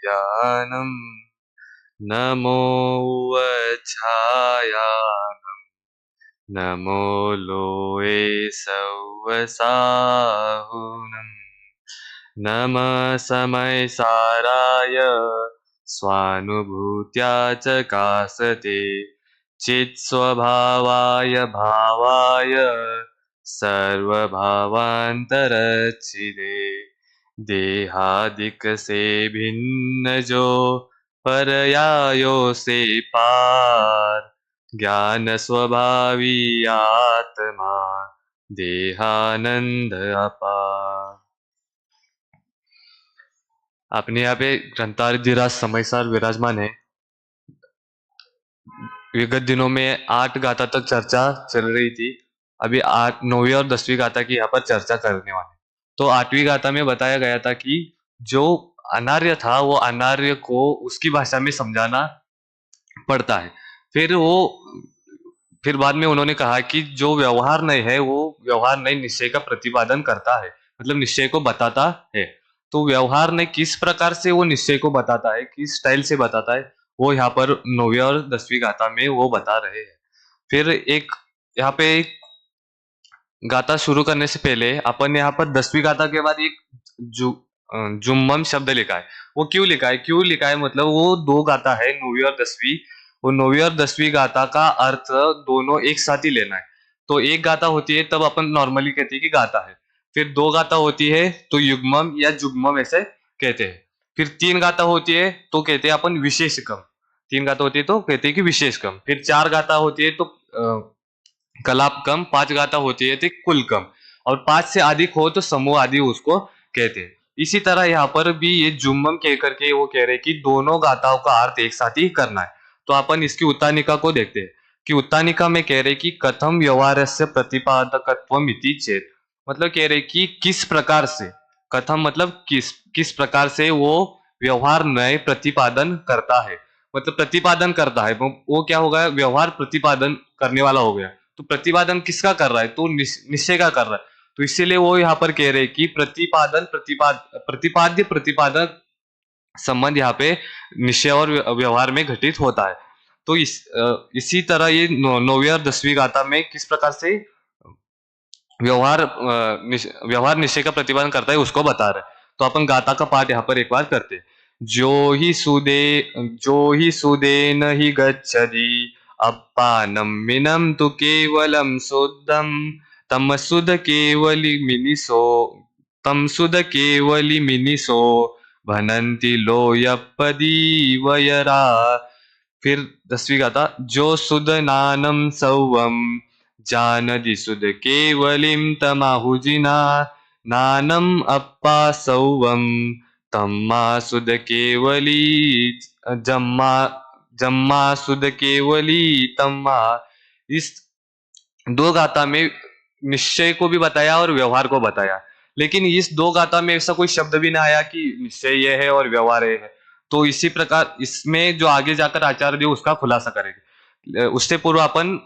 ज्ञानम् नमो वच्छायानम् नमो लोये सव्वसाहुनम् नमः समयसाराय स्वानुभूत्या च कासते चित्स्वभावाय भावाय सर्वभावान्तरच्छिदे देहादिक से भिन्न जो परयायो से पार ज्ञान स्वभावी आत्मा देहानंद अपार। अपने यहाँ पे ग्रंथारिधिराज समयसार विराजमान है। विगत दिनों में 8 गाथा तक चर्चा चल रही थी। अभी 9वीं और 10वीं गाथा की यहाँ पर चर्चा करने वाले। तो 8वीं गाथा में बताया गया था कि जो अनार्य था वो अनार्य को उसकी भाषा में समझाना पड़ता है। फिर बाद में उन्होंने कहा कि जो व्यवहार नहीं है वो व्यवहार नहीं निश्चय का प्रतिपादन करता है, मतलब निश्चय को बताता है। तो व्यवहार ने किस प्रकार से वो निश्चय को बताता है, किस स्टाइल से बताता है, वो यहाँ पर 9वीं और 10वीं गाथा में वो बता रहे हैं। फिर एक यहाँ पे एक गाथा शुरू करने से पहले अपन यहाँ पर 10वीं गाथा के बाद एक जुम्मन शब्द लिखा है। वो क्यों लिखा है, मतलब वो 2 गाथा है 9वीं और 10वीं। वो 9वीं और 10वीं गाथा का अर्थ दोनों एक साथ ही लेना है। तो एक गाथा होती है तब अपन नॉर्मली कहते हैं कि गाथा है। फिर 2 गाथा होती है तो युग्मम या जुग्मम ऐसे कहते हैं। फिर 3 गाथा होती है तो कहते हैं अपन विशेषकम। 3 गाथा होती है तो कहते हैं कि विशेषकम। फिर 4 गाथा होती है तो कलापकम। 5 गाथा होती है तो कुलकम। और 5 से अधिक हो तो समूह आदि उसको कहते हैं। इसी तरह यहाँ पर भी ये जुम्मम कह करके वो कह रहे कि दोनों गाथाओं का अर्थ एक साथ ही करना है। तो अपन इसकी उत्तानिका को देखते हैं कि उत्तानिका में कह रहे कि कथम व्यवहारस्य प्रतिपादकत्वम इति चेत, मतलब कह रहे कि किस प्रकार से, कथम मतलब किस प्रकार से वो व्यवहार नए प्रतिपादन करता है, मतलब प्रतिपादन करता है। वो क्या होगा, व्यवहार प्रतिपादन करने वाला हो गया। तो प्रतिपादन किसका कर रहा है, तो निश्चय का कर रहा है। तो इसीलिए वो यहाँ पर कह रहे हैं कि प्रतिपाद्य प्रतिपादन संबंध यहाँ पे निश्चय और व्यवहार में घटित होता है। तो इसी तरह ये 9वीं और 10वीं गाथा में किस प्रकार से व्यवहार निश्चय का प्रतिपादन करता है उसको बता रहे। तो अपन गाथा का पाठ यहाँ पर एक बार करते हैं। जो ही सुदे न ही गच्छति अपानम मिनम तु केवलम शुद्धम तम सुध केवली मिनिसो भनन्ति लोयपदी वयरा। फिर 10वीं गाथा, जो सुद नानम सौवम जानदि सुद केवलिम तमाहुजिना नानम अप्पा सौवम तम्मा सुद केवली जम्मा जम्मा सुद केवली तम्मा। इस 2 गाथा में निश्चय को भी बताया और व्यवहार को बताया। लेकिन इस 2 गाथा में ऐसा कोई शब्द भी ना आया कि निश्चय ये है और व्यवहार ये है। तो इसी प्रकार इसमें जो आगे जाकर आचार्य देव उसका खुलासा करेंगे। उससे पूर्व अपन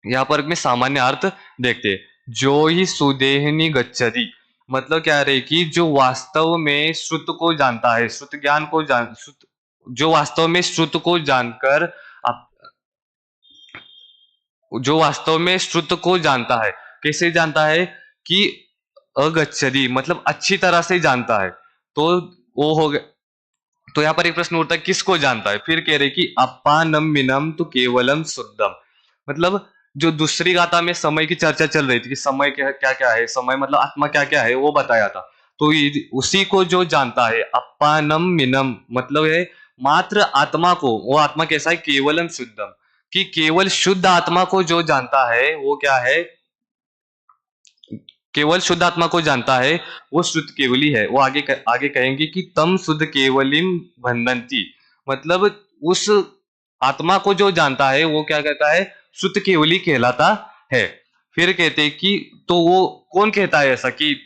यहाँ पर में सामान्य अर्थ देखते हैं। जो ही सुदेहनी गच्छति, मतलब क्या रहे कि जो वास्तव में श्रुत को जानता है, श्रुत ज्ञान को जो वास्तव में श्रुत को जानकर जो वास्तव में श्रुत को जानता है। कैसे जानता है कि अगच्छति मतलब अच्छी तरह से जानता है। तो वो हो गया। तो यहाँ पर एक प्रश्न उठता है किसको जानता है। फिर कह रहे कि अपानम मिनम तो केवलम शुद्धम, मतलब जो दूसरी गाथा में समय की चर्चा चल रही थी कि समय क्या क्या है, समय मतलब आत्मा क्या क्या है, वो बताया था। तो उसी को जो जानता है, अपानम मिनम मतलब है मात्र आत्मा को। वो आत्मा कैसा है, केवलम शुद्धम, कि केवल शुद्ध आत्मा को जो जानता है वो क्या है, केवल शुद्ध आत्मा को जानता है वो शुद्ध केवली है। वो आगे कहेंगे कि तम शुद्ध केवलिम भंडंती, मतलब उस आत्मा को जो जानता है वो क्या कहता है, शुद्ध केवली कहलाता है। फिर कहते हैं कि तो वो कौन कहता है ऐसा, कि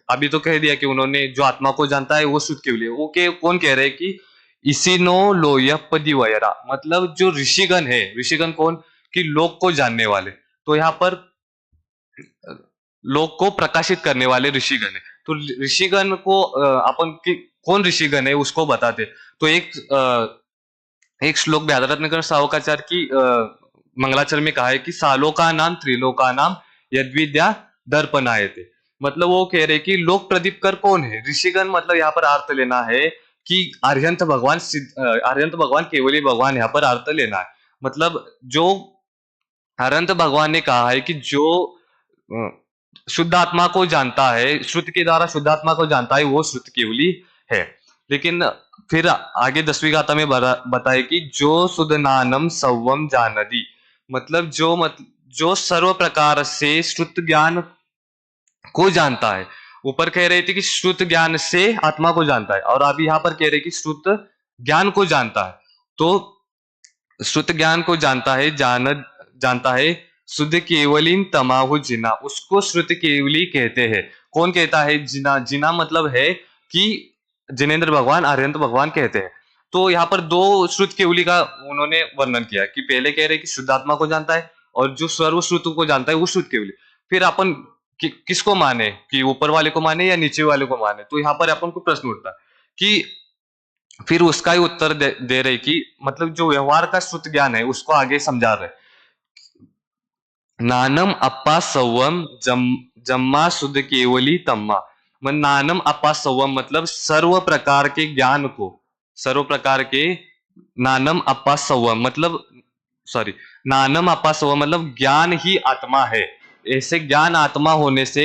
अभी तो कह दिया कि उन्होंने जो आत्मा को जानता है वो शुद्ध केवली है। वो कौन कह रहे हैं कि इसी नो लोयपदी वयरा, मतलब जो ऋषिगण है। ऋषिगण कौन, कि लोक को जानने वाले। तो यहाँ पर लोक को प्रकाशित करने वाले ऋषिगण है। तो ऋषिगण को कौन ऋषिगण है उसको बताते। तो एक श्लोक व्याधरत्नकर सावकाचार्य की मंगलाचरण में कहा है कि सालोका नाम त्रिलोका नाम यद्विद्या दर्पणाय थे। मतलब वो कह रहे कि लोक प्रदीप कर कौन है, ऋषिगण। मतलब यहाँ पर अर्थ लेना है कि आर्यंत भगवान केवल ही भगवान, यहाँ पर अर्थ लेना है। मतलब जो अरंत भगवान ने कहा है कि जो अ, शुद्ध आत्मा को जानता है, श्रुति के द्वारा शुद्ध आत्मा को जानता है, वो श्रुत केवली है। लेकिन फिर आगे 10वीं गाथा में बताए कि जो सुध नानम सवम जानदी। मतलब जो सर्व प्रकार से श्रुत ज्ञान को जानता है। ऊपर कह रहे थे कि श्रुत ज्ञान से आत्मा को जानता है, और अभी यहाँ पर कह रहे कि श्रुत ज्ञान को जानता है। तो श्रुत ज्ञान को जानता है, शुद्ध केवलिन तमाहु जिना, उसको श्रुत केवली कहते हैं। कौन कहता है? जिना। जिना मतलब है कि जिनेन्द्र भगवान, आर्यंत भगवान कहते हैं। तो यहाँ पर दो श्रुत केवली का उन्होंने वर्णन किया कि पहले कह रहे कि शुद्धात्मा को जानता है, और जो सर्व श्रुत को जानता है वो श्रुत केवली। फिर अपन किसको माने, कि ऊपर वाले को माने या नीचे वाले को माने? तो यहाँ पर अपन को प्रश्न उठता है कि फिर उसका ही उत्तर दे रहे कि मतलब जो व्यवहार का श्रुत ज्ञान है उसको आगे समझा रहे। नानम अप्पा सवम जम्मा शुद्ध केवली तम्मा। नानम अप्पा सवम मतलब सर्व प्रकार के ज्ञान को, सर्व प्रकार के, नानम अप्पा सवम मतलब, सॉरी, नानम अप्पा सवम मतलब ज्ञान ही आत्मा है। ऐसे ज्ञान आत्मा होने से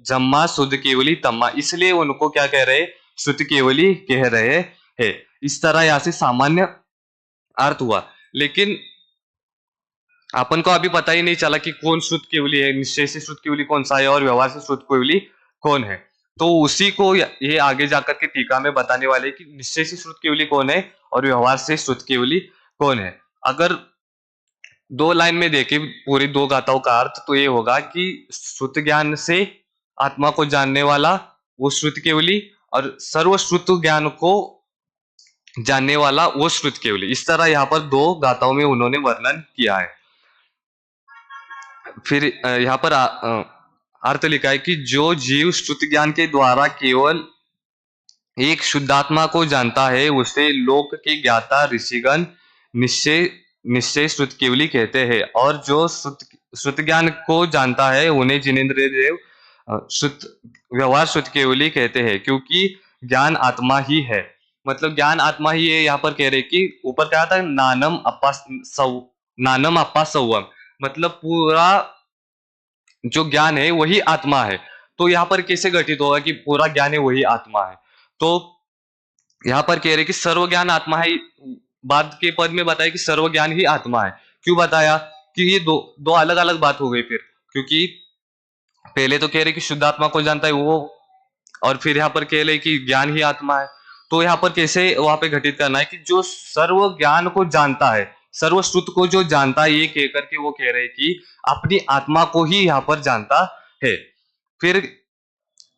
जम्मा शुद्ध केवली तम्मा, इसलिए उनको क्या कह रहे? शुद्ध केवली कह रहे हैं। इस तरह यहां से सामान्य अर्थ हुआ। लेकिन अपन को अभी पता ही नहीं चला कि कौन श्रुत केवली है, निश्चय से श्रुत केवली कौन सा है, और व्यवहार से श्रुत केवली कौन है। तो उसी को ये आगे जाकर के टीका में बताने वाले कि निश्चय से श्रुत केवली कौन है और व्यवहार से श्रुत केवली कौन है। अगर दो लाइन में देखे पूरी दो गाथाओं का अर्थ, तो ये होगा कि श्रुत ज्ञान से आत्मा को जानने वाला वो श्रुत केवली, और सर्व श्रुत ज्ञान को जानने वाला वो श्रुत केवली। इस तरह यहाँ पर दो गाथाओं में उन्होंने वर्णन किया है। फिर यहाँ पर अर्थ लिखा है कि जो जीव श्रुत ज्ञान के द्वारा केवल एक शुद्धात्मा को जानता है उसे लोक के ज्ञाता ऋषिगण निश्चय निश्चय श्रुत केवली कहते हैं, और जो श्रुत ज्ञान को जानता है उन्हें जिनेन्द्र देव श्रुत व्यवहार श्रुत केवली कहते हैं, क्योंकि ज्ञान आत्मा ही है। मतलब ज्ञान आत्मा ही है। यहाँ पर कह रहे कि ऊपर क्या था, नानम अप्पा सौवम, मतलब पूरा जो ज्ञान है वही आत्मा है। तो यहाँ पर कैसे घटित होगा कि पूरा ज्ञान है वही आत्मा है? तो यहाँ पर कह रहे कि सर्व ज्ञान आत्मा है। बाद के पद में बताया कि सर्व ज्ञान ही आत्मा है। क्यों बताया? कि ये दो दो अलग अलग बात हो गई फिर, क्योंकि पहले तो कह रहे कि शुद्ध आत्मा को जानता है वो, और फिर यहाँ पर कह रहे कि ज्ञान ही आत्मा है। तो यहाँ पर कैसे वहां पे घटित करना है कि जो सर्व ज्ञान को जानता है, सर्व श्रुत को जो जानता है, ये कह करके वो कह रहे कि अपनी आत्मा को ही यहाँ पर जानता है। फिर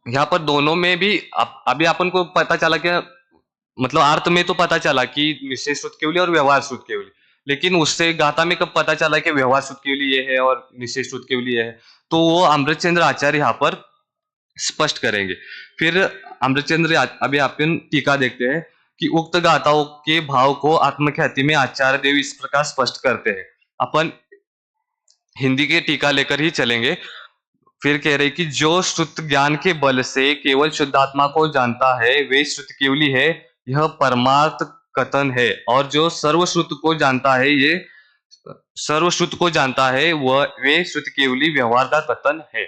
यहाँ पर दोनों में भी अभी अपन को पता चला कि मतलब अर्थ में तो पता चला कि निश्चय श्रुत केवली और व्यवहार श्रुत केवली, लेकिन उससे गाथा में कब पता चला कि व्यवहार श्रुत केवली ये है और निश्चय श्रुत केवली ये है? तो वो अमृतचंद्र आचार्य यहाँ पर स्पष्ट करेंगे। फिर अमृतचंद्र अभी अपन टीका देखते हैं कि उक्त गाथाओं के भाव को आत्मख्याति में आचार्य देव इस प्रकार स्पष्ट करते हैं। अपन हिंदी के टीका लेकर ही चलेंगे। फिर कह रहे कि जो श्रुत ज्ञान के बल से केवल शुद्धात्मा को जानता है वे श्रुत केवली है, यह परमार्थ कथन है। और जो सर्वश्रुत को जानता है, ये सर्वश्रुत को जानता है वह वे श्रुत केवली व्यवहार का कथन है।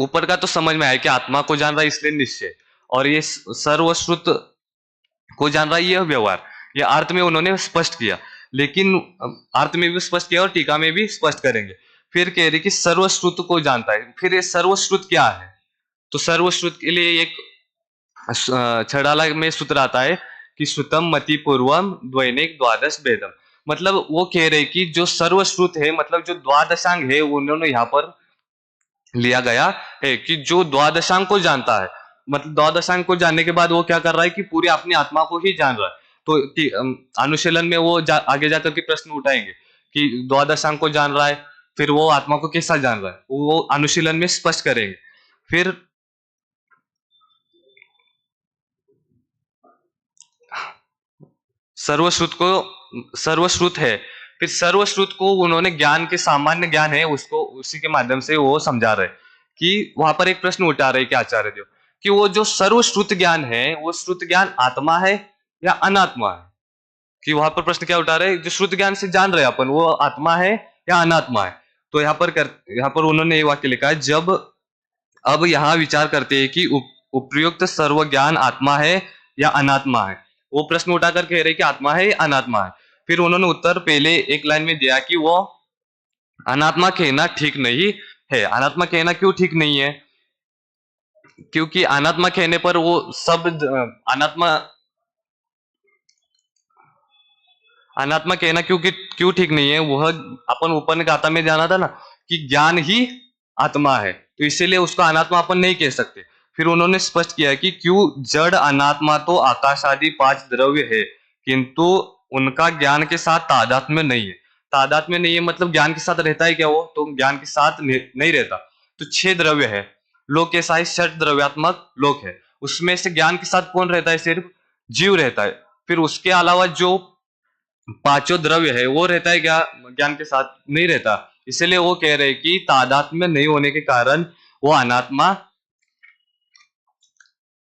ऊपर का तो समझ में आया कि आत्मा को जान रहा है इसलिए निश्चय, और ये सर्वश्रुत को जान रहा है यह व्यवहार। ये अर्थ में उन्होंने स्पष्ट किया, लेकिन अर्थ में भी स्पष्ट किया और टीका में भी स्पष्ट करेंगे। फिर कह रही कि सर्वश्रुत को जानता है। फिर ये सर्वश्रुत क्या है? तो सर्वश्रुत के लिए एक छड़ाला में सूत्र आता है कि श्रुतम मति पूर्वम द्वैनिक द्वादश भेदम। मतलब वो कह रहे कि जो सर्वश्रुत है, मतलब जो द्वादशांग है, उन्होंने यहाँ पर लिया गया है कि जो द्वादशांग को जानता है, मतलब द्वादशांग को जानने के बाद वो क्या कर रहा है कि पूरी अपनी आत्मा को ही जान रहा है। तो अनुशीलन में वो आगे जाकर के प्रश्न उठाएंगे कि द्वादशांग को जान रहा है, फिर वो आत्मा को कैसा जान रहा है, वो अनुशीलन में स्पष्ट करेंगे। फिर सर्वश्रुत को सर्वश्रुत है। फिर सर्वश्रुत को उन्होंने ज्ञान के सामान्य ज्ञान है उसको उसी के माध्यम से वो समझा रहे कि वहां पर एक प्रश्न उठा रहे कि आचार्य देव कि वो जो सर्वश्रुत ज्ञान है वो श्रुत ज्ञान आत्मा है या अनात्मा है। कि वहां पर प्रश्न क्या उठा रहे जो श्रुत ज्ञान से जान रहे अपन वो आत्मा है या अनात्मा है। तो यहाँ पर उन्होंने ये वाक्य लिखा है जब अब यहाँ विचार करते हैं कि उपयुक्त सर्व ज्ञान आत्मा है या अनात्मा है। वो प्रश्न उठाकर कह रहे कि आत्मा है या अनात्मा है। फिर उन्होंने उत्तर पहले एक लाइन में दिया कि वो अनात्मा कहना ठीक नहीं है। अनात्मा कहना क्यों ठीक नहीं है? क्योंकि अनात्मा कहने पर वो शब्द अनात्मा अनात्मा कहना क्यों ठीक नहीं है? वह अपन ऊपर गाथा में जाना था ना कि ज्ञान ही आत्मा है, तो इसीलिए उसको अनात्मा अपन नहीं कह सकते। फिर उन्होंने स्पष्ट किया कि क्यों जड़ अनात्मा तो आकाश आदि 5 द्रव्य है, किंतु उनका ज्ञान के साथ तादात्म्य नहीं है। तादात्म्य नहीं है मतलब ज्ञान के साथ रहता है क्या? वो तो ज्ञान के साथ नहीं रहता। तो 6 द्रव्य है, लोक के साथ 6 द्रव्यात्मक लोक है, उसमें से ज्ञान के साथ कौन रहता है? सिर्फ जीव रहता है। फिर उसके अलावा जो पांचों द्रव्य है वो रहता है क्या? ज्ञान के साथ नहीं रहता। इसलिए वो कह रहे हैं कि तादात्म्य नहीं होने के कारण वो अनात्मा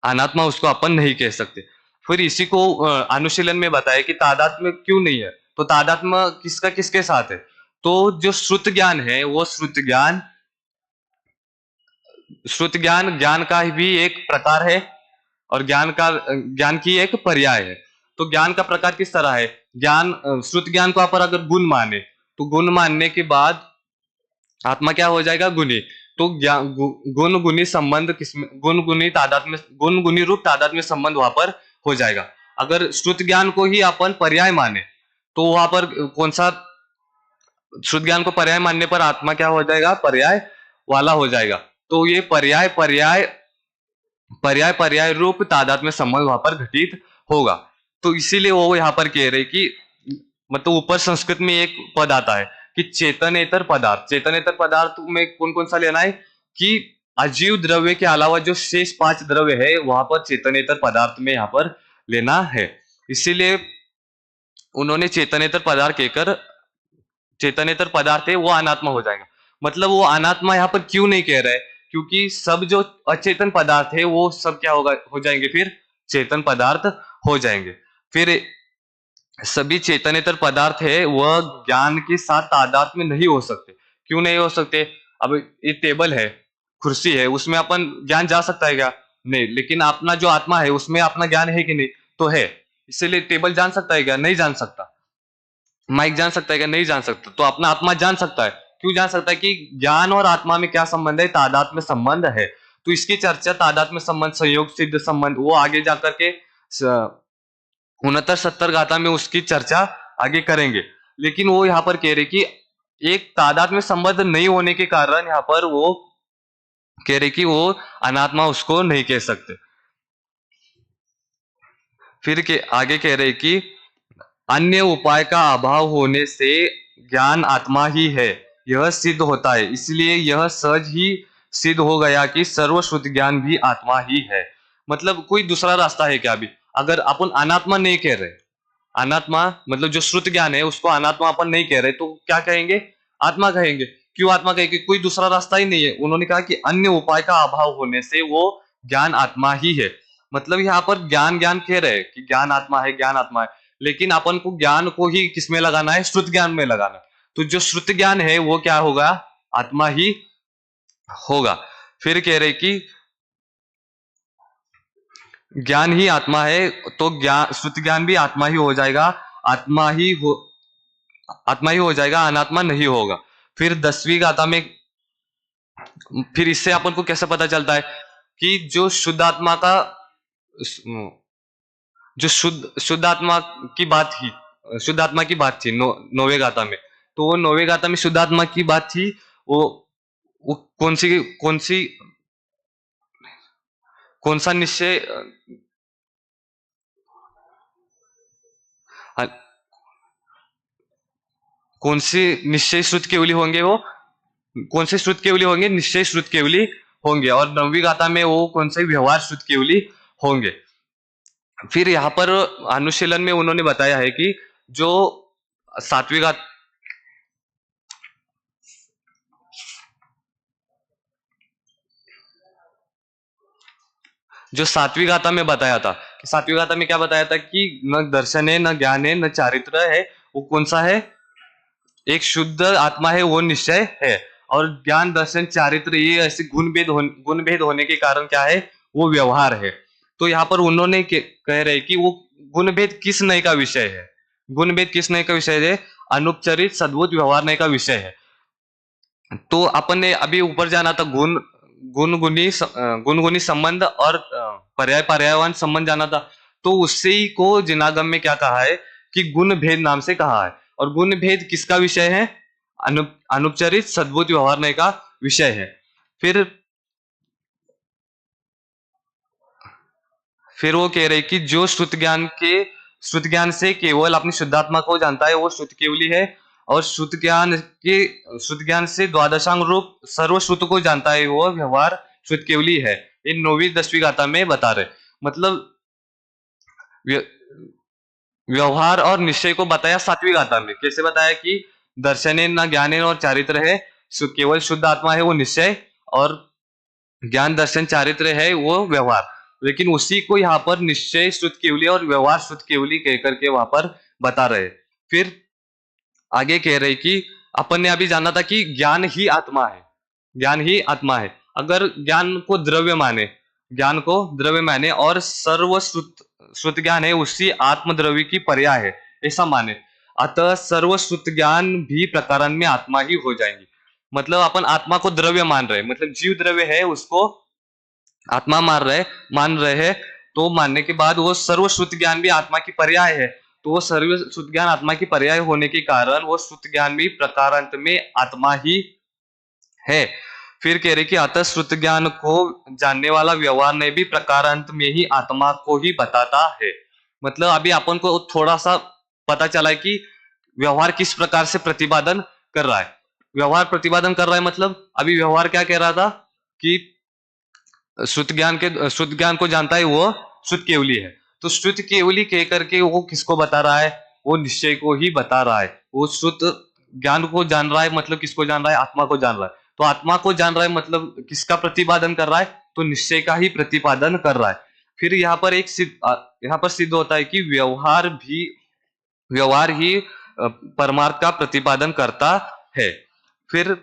अनात्मा उसको अपन नहीं कह सकते। फिर इसी को अनुशीलन में बताया कि तादात्म्य क्यों नहीं है। तो तादात्म्य किसका किसके साथ है? तो जो श्रुत ज्ञान है वो श्रुत ज्ञान ज्ञान का भी एक प्रकार है और ज्ञान की एक पर्याय है। तो ज्ञान का प्रकार किस तरह है? श्रुत ज्ञान को आप अगर गुण माने तो गुण मानने के बाद आत्मा क्या हो जाएगा? गुणी। तो गुण गुणी संबंध किसमें? गुण गुणी रूप तादात्म्य संबंध वहां पर हो जाएगा। अगर श्रुत ज्ञान को ही अपन पर्याय माने तो वहां पर कौन सा? श्रुत ज्ञान को पर्याय मानने पर आत्मा क्या हो जाएगा? पर्याय वाला हो जाएगा। तो ये पर्याय पर्याय पर्याय पर्याय रूप तादात्म्य संबंध वहां पर घटित होगा। तो इसीलिए वो यहाँ पर कह रहे कि मतलब ऊपर संस्कृत में एक पद आता है कि चेतनेतर पदार्थ। चेतनेतर पदार्थ में कौन कौन सा लेना है? कि अजीव द्रव्य के अलावा जो शेष 5 द्रव्य है वहां पर चेतनेतर पदार्थ में यहाँ पर लेना है। इसीलिए उन्होंने चेतनेतर पदार्थ कहकर चेतनेतर पदार्थ है वो अनात्मा हो जाएगा। मतलब वो अनात्मा यहाँ पर क्यों नहीं कह रहा है? क्योंकि सब जो अचेतन पदार्थ है वो सब क्या होगा? हो जाएंगे फिर चेतन पदार्थ हो जाएंगे। फिर सभी चेतनेतर पदार्थ है वह ज्ञान के साथ तादात्म्य नहीं हो सकते। क्यों नहीं हो सकते? अब ये टेबल है, कुर्सी है, उसमें अपन ज्ञान जा सकता है क्या? नहीं। लेकिन अपना जो आत्मा है उसमें अपना ज्ञान है कि नहीं? तो है। इसलिए टेबल जान सकता है क्या? नहीं जान सकता। माइक जान सकता है क्या? नहीं जान सकता। तो अपना आत्मा जान सकता है। क्यों जान सकता है? कि ज्ञान और आत्मा में क्या संबंध है? तादात्म्य संबंध है। तो इसकी चर्चा तादात्म्य संबंध, संयोग सिद्ध संबंध, वो आगे जाकर के 69-70 गाथा में उसकी चर्चा आगे करेंगे। लेकिन वो यहाँ पर कह रहे कि एक तादात्म्य संबंध नहीं होने के कारण यहाँ पर वो कह रहे कि वो अनात्मा उसको नहीं कह सकते। फिर के आगे कह रहे कि अन्य उपाय का अभाव होने से ज्ञान आत्मा ही है यह सिद्ध होता है। इसलिए यह सहज ही सिद्ध हो गया कि सर्वश्रुत ज्ञान भी आत्मा ही है। मतलब कोई दूसरा रास्ता है क्या? अभी अगर अपन अनात्मा नहीं कह रहे, अनात्मा मतलब जो श्रुत ज्ञान है उसको अनात्मा अपन नहीं कह रहे, तो क्या कहेंगे? आत्मा कहेंगे। क्यों आत्मा कहेंगे? कोई दूसरा रास्ता ही नहीं है। उन्होंने कहा कि अन्य उपाय का अभाव होने से वो ज्ञान आत्मा ही है। मतलब यहाँ पर ज्ञान ज्ञान कह रहे हैं कि ज्ञान आत्मा है, ज्ञान आत्मा है, लेकिन अपन को ज्ञान को ही किसमें लगाना है? श्रुत ज्ञान में लगाना है। तो जो श्रुत ज्ञान है वो क्या होगा? आत्मा ही होगा। फिर कह रहे कि ज्ञान ही आत्मा है, तो ज्ञान श्रुत ज्ञान भी आत्मा ही हो जाएगा। आत्मा ही हो आत्मा ही हो जाएगा, अनात्मा नहीं होगा। फिर 10वीं गाथा में फिर इससे अपन को कैसे पता चलता है कि जो शुद्ध आत्मा का जो शुद्ध आत्मा की बात थी, शुद्ध आत्मा की बात थी नौवे गाथा में। तो वो नौवे गाथा में शुद्ध आत्मा की बात थी। वो वो कौन सा निश्चय कौन सी निश्चय श्रुत केवली होंगे? वो कौन से श्रुत केवली होंगे? निश्चय श्रुत केवली होंगे। और 9वीं गाथा में वो कौन से व्यवहार श्रुत केवली होंगे। फिर यहाँ पर अनुशीलन में उन्होंने बताया है कि जो सात्विक जो सात्विक गाथा में बताया था कि सात्विक गाथा में क्या बताया था कि न दर्शन है, न ज्ञान है, न चारित्र है, वो कौन सा है? एक शुद्ध आत्मा है, वो निश्चय है। और ज्ञान दर्शन चारित्र ये ऐसे गुण भेद होने के कारण क्या है? वो व्यवहार है। तो यहाँ पर उन्होंने कह रहे कि वो गुण भेद किस नय का विषय है? गुण भेद किस नय का विषय है? अनुपचरित सद्भुत व्यवहार नय का विषय है। तो अपन ने अभी ऊपर जाना था गुण गुणी संबंध और पर्याय पर्यायवान संबंध जाना था। तो उससे ही को जिनागम में क्या कहा है कि गुण भेद नाम से कहा है। और गुण भेद किसका विषय है? अनुपचरित सद्भुत व्यवहार नय का विषय है। फिर फिर वो कह रहे कि जो श्रुत ज्ञान से केवल अपनी शुद्धात्मा को जानता है वो श्रुत केवली है। और श्रुत ज्ञान से द्वादशांग रूप सर्व श्रुत को जानता है वो व्यवहार श्रुत केवली है। इन 9वीं 10वीं गाथा में बता रहे। मतलब व्य- व्यवहार और निश्चय को बताया 7वीं गाथा में। कैसे बताया कि दर्शने न ज्ञाने और चारित्र है, केवल शुद्ध आत्मा है वो निश्चय, और ज्ञान दर्शन चारित्र है वो व्यवहार। लेकिन उसी को यहाँ पर निश्चय श्रुत केवली और व्यवहार श्रुत केवली कह करके वहां पर बता रहे। फिर आगे कह रहे कि अपन ने अभी जाना था कि ज्ञान ही आत्मा है, ज्ञान ही आत्मा है। अगर ज्ञान को द्रव्य माने और सर्व श्रुत श्रुत ज्ञान है उसी आत्म द्रव्य की पर्याय है, ऐसा माने, अतः सर्व श्रुत ज्ञान भी प्रकारण में आत्मा ही हो जाएंगी। मतलब अपन आत्मा को द्रव्य मान रहे, मतलब जीव द्रव्य है उसको आत्मा मान रहे हैं। तो मानने के बाद वो सर्वश्रुत ज्ञान भी आत्मा की पर्याय है। तो वो सर्वश्रुत ज्ञान आत्मा की पर्याय होने के कारण वो श्रुत ज्ञान भी प्रकारांत में आत्मा ही है। फिर कह रहे कि अतः श्रुत ज्ञान को जानने वाला व्यवहार ने भी प्रकारांत में ही आत्मा को ही बताता है। मतलब अभी अपन को थोड़ा सा पता चला है कि व्यवहार किस प्रकार से प्रतिपादन कर रहा है। व्यवहार प्रतिपादन कर रहा है मतलब अभी व्यवहार क्या कह रहा था कि श्रुत ज्ञान को जानता है वो श्रुत केवली है। तो श्रुत केवली कह करके वो किसको बता रहा है? वो निश्चय को ही बता रहा है। वो श्रुत ज्ञान को जान रहा है मतलब किसको जान रहा है? आत्मा को जान रहा है। तो आत्मा को जान रहा है मतलब किसका प्रतिपादन कर रहा है? तो निश्चय का ही प्रतिपादन कर रहा है। फिर यहाँ पर सिद्ध होता है कि व्यवहार ही परमार्थ का प्रतिपादन करता है। फिर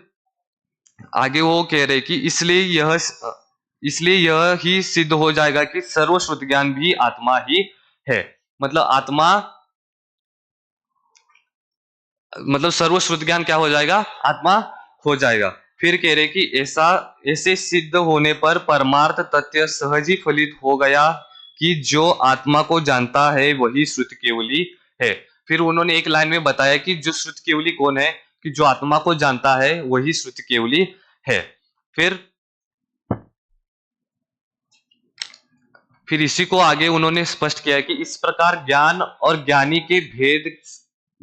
आगे वो कह रहे कि इसलिए यह ही सिद्ध हो जाएगा कि सर्वश्रुत ज्ञान भी आत्मा ही है। मतलब सर्वश्रुत ज्ञान क्या हो जाएगा? आत्मा हो जाएगा। फिर कह रहे कि ऐसे सिद्ध होने पर परमार्थ तथ्य सहज ही फलित हो गया कि जो आत्मा को जानता है वही श्रुत केवली है। फिर उन्होंने एक लाइन में बताया कि जो श्रुत केवली कौन है? कि जो आत्मा को जानता है वही श्रुत केवली है। फिर फिर इसी को आगे उन्होंने स्पष्ट किया है कि इस प्रकार ज्ञान और ज्ञानी के भेद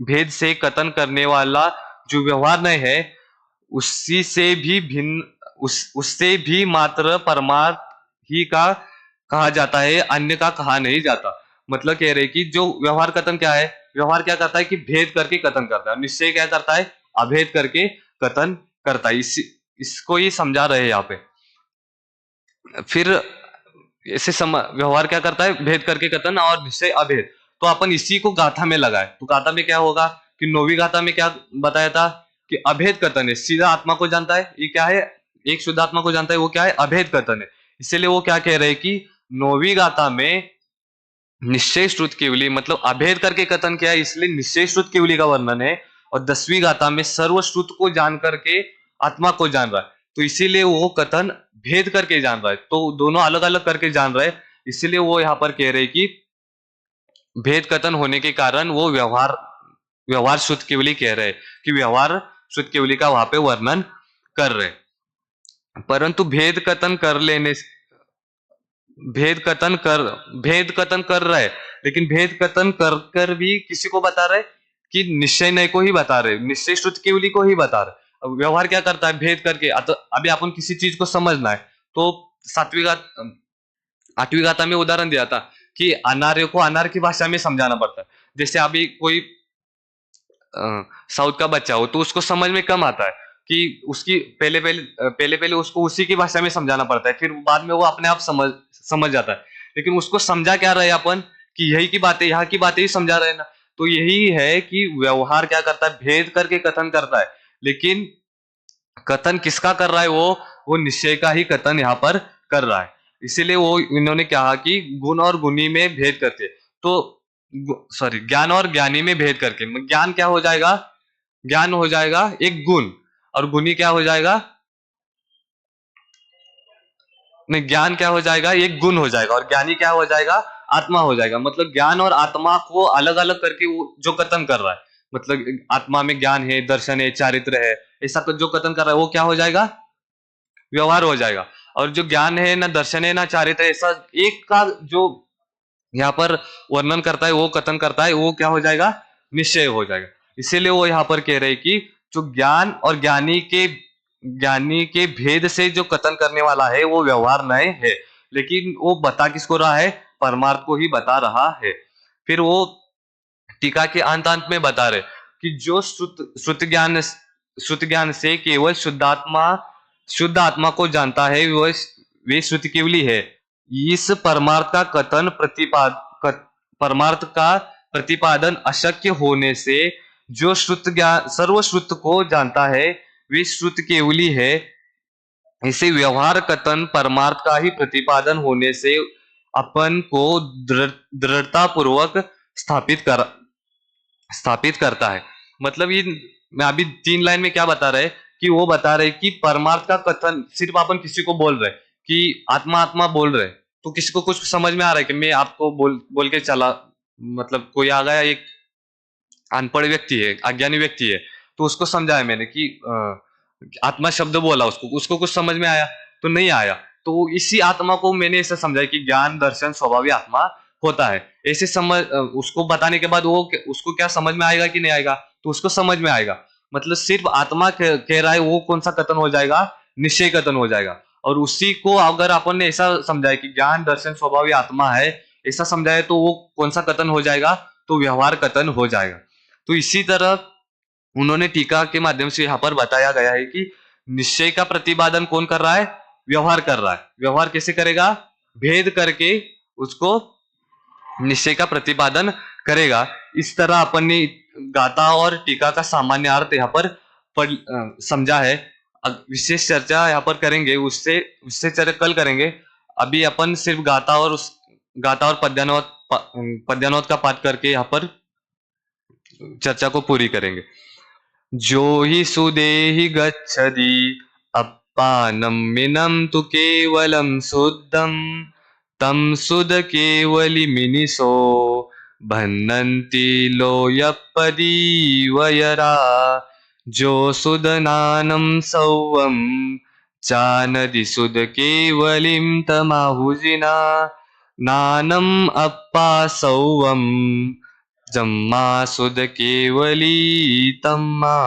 भेद से कथन करने वाला जो व्यवहार नहीं है उसी से भी भिन्न उससे भी मात्र परमार्थ ही का कहा जाता है, अन्य का कहा नहीं जाता। मतलब कह रहे कि जो व्यवहार कथन क्या है? व्यवहार क्या करता है कि भेद करके कथन करता है। निश्चय क्या करता है? अभेद करके कथन करता है। इसको ही समझा रहे हैं यहाँ पे। फिर व्यवहार क्या करता है? भेद करके कथन और निश्चय अभेद। तो अपन इसी को गाथा में लगाए तो गाथा में क्या होगा कि 9वीं गाथा में क्या बताया था कि अभेद कथन है, सीधा आत्मा को जानता है। ये क्या है? एक शुद्ध आत्मा को जानता है, वो क्या है? अभेद कथन है। इसीलिए वो क्या कह रहे हैं कि 9वीं गाथा में निश्चय श्रुत केवली मतलब अभेद करके कथन किया है, इसलिए निश्चय श्रुत केवली का वर्णन है। और 10वीं गाथा में सर्वश्रुत को जान करके आत्मा को जान रहा है, तो इसीलिए वो कथन भेद करके जान रहा है। तो दोनों अलग अलग करके जान रहे हैं, इसीलिए वो यहाँ पर कह रहे कि भेद कथन होने के कारण वो व्यवहार व्यवहार शुद्ध केवली कह रहे हैं कि व्यवहार शुद्ध केवली का वहां पे वर्णन कर रहे हैं। परंतु भेद कथन कर रहा है, लेकिन भेद कथन कर कर भी किसी को बता रहे कि निश्चय नय को ही बता रहे, निश्चय श्रुत केवली को ही बता रहे। अब व्यवहार क्या करता है? भेद करके अभी अपन किसी चीज को समझना है तो 8वीं गाथा में उदाहरण दिया था कि अनार्य को अनार की भाषा में समझाना पड़ता है। जैसे अभी कोई साउथ का बच्चा हो तो उसको समझ में कम आता है कि उसकी पहले पहले उसको उसी की भाषा में समझाना पड़ता है, फिर बाद में वो अपने आप समझ समझ जाता है। लेकिन उसको समझा क्या रहे अपन कि यही की बातें, यहाँ की बातें ही समझा रहे हैं ना। तो यही है कि व्यवहार क्या करता है, भेद करके कथन करता है। लेकिन कथन किसका कर रहा है, वो निश्चय का ही कथन यहाँ पर कर रहा है। इसीलिए वो इन्होंने कहा कि गुण और गुणी में भेद करके, तो सॉरी, ज्ञान और ज्ञानी में भेद करके ज्ञान क्या हो जाएगा, ज्ञान हो जाएगा एक गुण, और गुणी क्या हो जाएगा, नहीं, ज्ञान क्या हो जाएगा, एक गुण हो जाएगा, और ज्ञानी क्या हो जाएगा, आत्मा हो जाएगा। मतलब ज्ञान और आत्मा को अलग अलग करके वो जो कथन कर रहा है, मतलब आत्मा में ज्ञान है, दर्शन है, चारित्र है, ऐसा जो कथन कर रहा है वो क्या हो जाएगा, व्यवहार हो जाएगा। और जो ज्ञान है, ना दर्शन है, ना चारित्र है, ऐसा एक का जो यहाँ पर वर्णन करता है, वो कथन करता है, वो क्या हो जाएगा, निश्चय हो जाएगा। इसीलिए वो यहाँ पर कह रहे हैं कि जो ज्ञान और ज्ञानी के भेद से जो कथन करने वाला है वो व्यवहार नहीं है, लेकिन वो बता किसको रहा है, परमार्थ को ही बता रहा है। फिर वो टीका के अंत अंत में बता रहे कि जो श्रुत ज्ञान से केवल शुद्ध आत्मा को जानता है, वह वे श्रुति केवली है। इस परमार्थ का प्रतिपादन अशक्य होने से जो श्रुत ज्ञान सर्वश्रुत को जानता है, वे श्रुत केवली है। इसे व्यवहार कथन परमार्थ का ही प्रतिपादन होने से अपन को दृढ़ता पूर्वक स्थापित करता है। मतलब ये मैं अभी 3 लाइन में क्या बता रहे कि वो बता रहे कि परमार्थ का कथन सिर्फ अपन किसी को बोल रहे कि आत्मा आत्मा बोल रहे, तो किसी को कुछ समझ में आ रहा है कि मैं आपको बोल बोल के चला, मतलब कोई आ गया, एक अनपढ़ व्यक्ति है, अज्ञानी व्यक्ति है, तो उसको समझाया मैंने कि आत्मा शब्द बोला, उसको उसको कुछ समझ में आया, तो नहीं आया। तो इसी आत्मा को मैंने ऐसे समझाया कि ज्ञान दर्शन स्वभाव आत्मा होता है। ऐसे समझ उसको बताने के बाद वो उसको क्या समझ में आएगा कि नहीं आएगा, तो उसको समझ में आएगा। मतलब सिर्फ आत्मा कह रहा है, वो कौन सा कथन हो जाएगा, निश्चय कथन हो जाएगा। और उसी को अगर अपन ने ऐसा समझाया कि ज्ञान दर्शन स्वभाव आत्मा है, ऐसा समझाया, तो वो कौन सा कथन हो जाएगा, तो व्यवहार कथन हो जाएगा। तो इसी तरह उन्होंने टीका के माध्यम से यहाँ पर बताया गया है कि निश्चय का प्रतिपादन कौन कर रहा है, व्यवहार कर रहा है। व्यवहार कैसे करेगा, भेद करके उसको निश्चय का प्रतिपादन करेगा। इस तरह अपन ने गाथा और टीका का सामान्य अर्थ यहाँ पर समझा है। विशेष चर्चा यहाँ पर करेंगे, उससे उससे चर्चा कल करेंगे। अभी अपन सिर्फ गाथा और पद्यानुवाद का पाठ करके यहाँ पर चर्चा को पूरी करेंगे। जो हि सुदेहि गच्छति अप्पानं मिनं तु केवलं शुद्धं तं सुध केवलिमिनिषो भन्नन्ति लोयपदीवयरा। जो सुदनानं सौवं जानति सुध केवलिं तमाहुजिना नानम् अप्पा सौवं जम्मा सुध केवली तम्मा।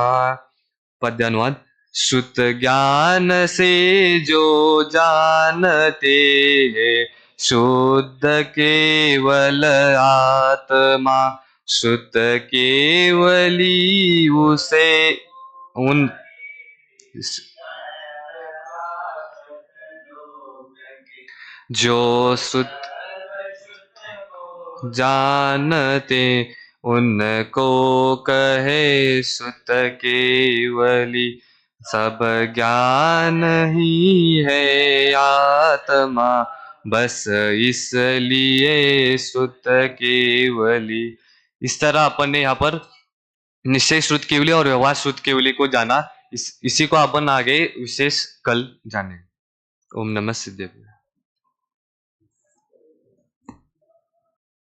पद्यानुवाद। श्रुत ज्ञान से जो जानते हैं शुद्ध केवल आत्मा, श्रुत केवली उसे उन जो श्रुत जानते उनको कहे सुत केवली। सब ज्ञान ही है आत्मा, बस इसलिए सुत केवली। इस तरह अपन ने यहाँ पर निश्चय श्रुत केवली और व्यवहार श्रुत केवली को जाना। इसी को अपन आगे विशेष कल जाने। ओम नमः सिद्धेभ्यो।